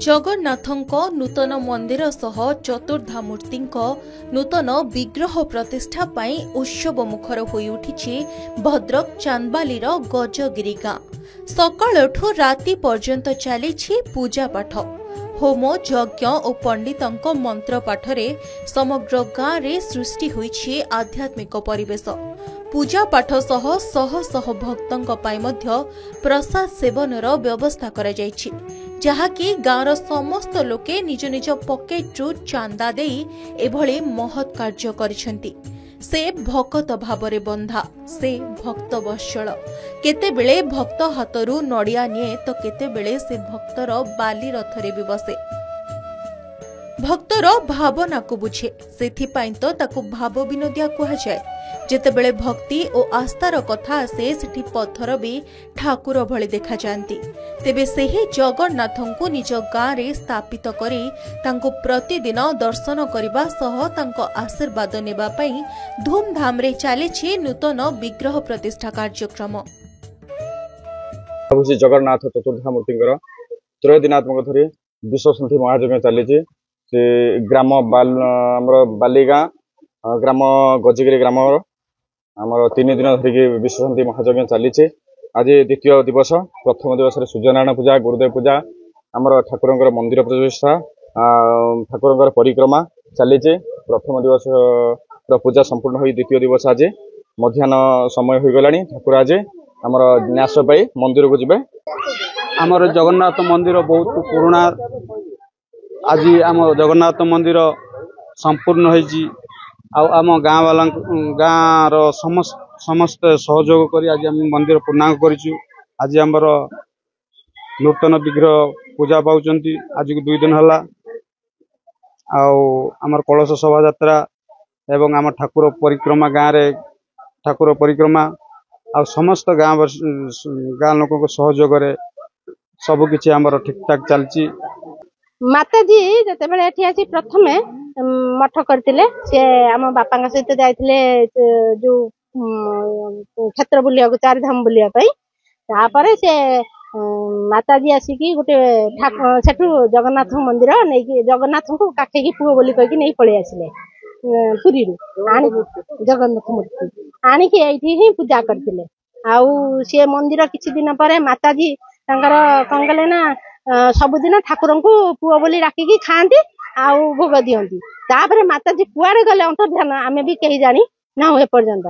जगन्नाथଙ୍କ नूतन मंदिर सह चतुर्धामूर्तिଙ୍କ नूतन विग्रह प्रतिष्ठा पाई उत्सव मुखर होई उठिछि भद्रक चांदबालीर गजगिरी गाँ। सकाळठु राति पर्यंत चलीछि पूजा पाठ, होम यज्ञ और पंडितंक मंत्र पाठरे समग्र गाँ रे सृष्टि होइछि आध्यात्मिक परिवेश। पूजा पाठ सह शह शह भक्तंक पाई मध्य प्रसाद सेवनर व्यवस्था करा जाइछि, जहाँकि गाँवर समस्त लोके निज निज पकेट्रु चांदा देई एभଳି महत् कार्य करिसेंति। से भक्त भावरे बंधा, से भक्त वत्सल। केतेबेले भक्त हातरू नड़िया निए तो केतेबेले से भक्तर बाली रथरे भी बसे। भक्तर भावना को बुझे, सेथिपाई तो ताकु भाव विनोदिया कहा जाए। जेतेबेले भक्ति और आस्थार कथा आसे सेठी पत्थर भी ठाकुर भली देखा जाती। तेबे सेही जगन्नाथंकु निज गाँ रे स्थापित करी तांको प्रतिदिन दर्शन करबा सह तांको आशीर्वाद नेबा पई धूमधाम रे चलीछि नूतन विग्रह प्रतिष्ठा कार्यक्रम। प्रभु श्री जगन्नाथ चतुर्धामूर्तिंकर त्रयोदिनात्मक धरी विश्वशांति महायज्ञ चली ग्राम बालीगाँ ग्राम गजगिरी ग्राम आमर 3 दिन धरिकी विश्वशांति महायज्ञ चली। आज द्वितीय दिवस, प्रथम दिवस सूर्यनारायण पूजा, गुरुदेव पूजा, आमर ठाकुर मंदिर प्रतिष्ठा, ठाकुर परिक्रमा चली। प्रथम दिवस पूजा संपूर्ण हुई द्वितीय दिवस आज मध्याह्न समय हो गला। ठाकुर आज आमर न्यास पाई मंदिर को जिबे। आमर जगन्नाथ मंदिर बहुत पुराना। आज आम जगन्नाथ मंदिर संपूर्ण होइछि। आम गाँ वाला गाँव समस्त सहयोग करी आज आम मंदिर पूर्णांग करिछु। आज आमर नूतन विग्रह पूजा पाउचंती। आज को 2 दिन हला। आमर कलश शोभा यात्रा एवं आम ठाकुर परिक्रमा गाँव रे ठाकुर परिक्रमा आ समस्त गाँव लोक सहयोग रे सब किछि आमर ठीक ठाक चलछि। माताजी जेतेबेले एठी आसी प्रथमे मठ करतिले, से आम बापा सहित जाइतिले जो क्षेत्र बुलिया को 4 धाम बुलिया पई। तापरे से माताजी आसिकी गोटे सेठु जगन्नाथ मंदिर नै कि जगन्नाथ को काखे की पुओ बोली कहि कि नै पळे आसिले पुरी रु आनी जगन्नाथ मूर्ति आनी कि एठी ही पूजा करतिले। आउ से मंदिर किछि दिन परे माताजी तांकर कंगले ना सबुदिन ठाकुर को पुओ बोली राखिकी खाती आउ भोग दियंती। तापरे माताजी कुआरे गले अंतर्ध्यान आमे भी कही जानी ना होए पर्यंत।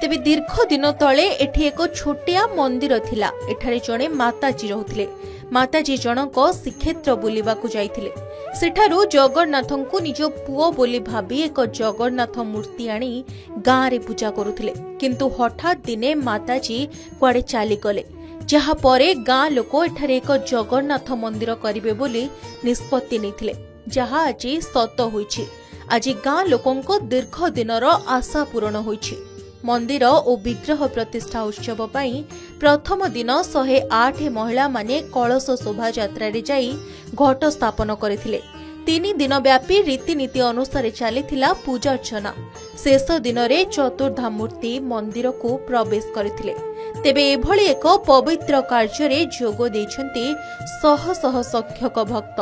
तेबे दीर्घ दिन तले एठी एक छोटिया मंदिर थिला। एठारे जणे माताजी रहुथिले। माताजी जनक श्रीक्षेत्र बुलिबाकू जाइथिले। सेठारु जगन्नाथंकु निज पुओ बोली भाबी एक जगन्नाथ मूर्ति आनी गाँ रे पूजा करुथिले। किंतु हठात दिने माताजी कुआडे चाली गले, जहा परे गाँ लोक एठारे एक जगन्नाथ मंदिर करिवे बोली निष्पत्ति नेथिले, जहा आज सत होइछि। आज गाँ लोकंको दीर्घ दिनर आशा पूर्ण होइछि। मंदिर और विग्रह प्रतिष्ठा उत्सव पाई प्रथम दिन 108 महिला माने कलश शोभा यात्रा रे जाई घट स्थापन करथिले। 3 दिन व्यापी रीतिनीति अनुसार चलीथिला पूजा अर्चना। शेष दिन रे चतुर्धामूर्ति मंदिर को प्रवेश करथिले। तेबे एभଳି एक पवित्र कार्य रे जोग देछंती शह शह संख्यक भक्त।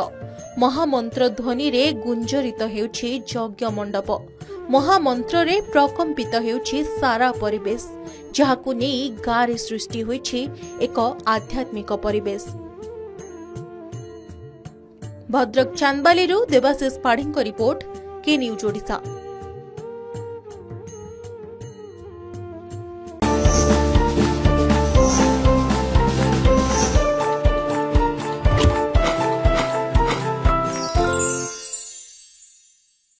महामंत्र ध्वनि रे गुंजरित हेउछि यज्ञ मंडप। महामंत्र रे प्रकंपित हेउछि सारा परिवेश, जहाकु नेई गाँ रे सृष्टि होइछि एक आध्यात्मिक परिवेश। भद्रक चांदबालीरु देवाशीष पाढ़ीଙ୍କ रिपोर्ट, के न्यूज ओडिशा।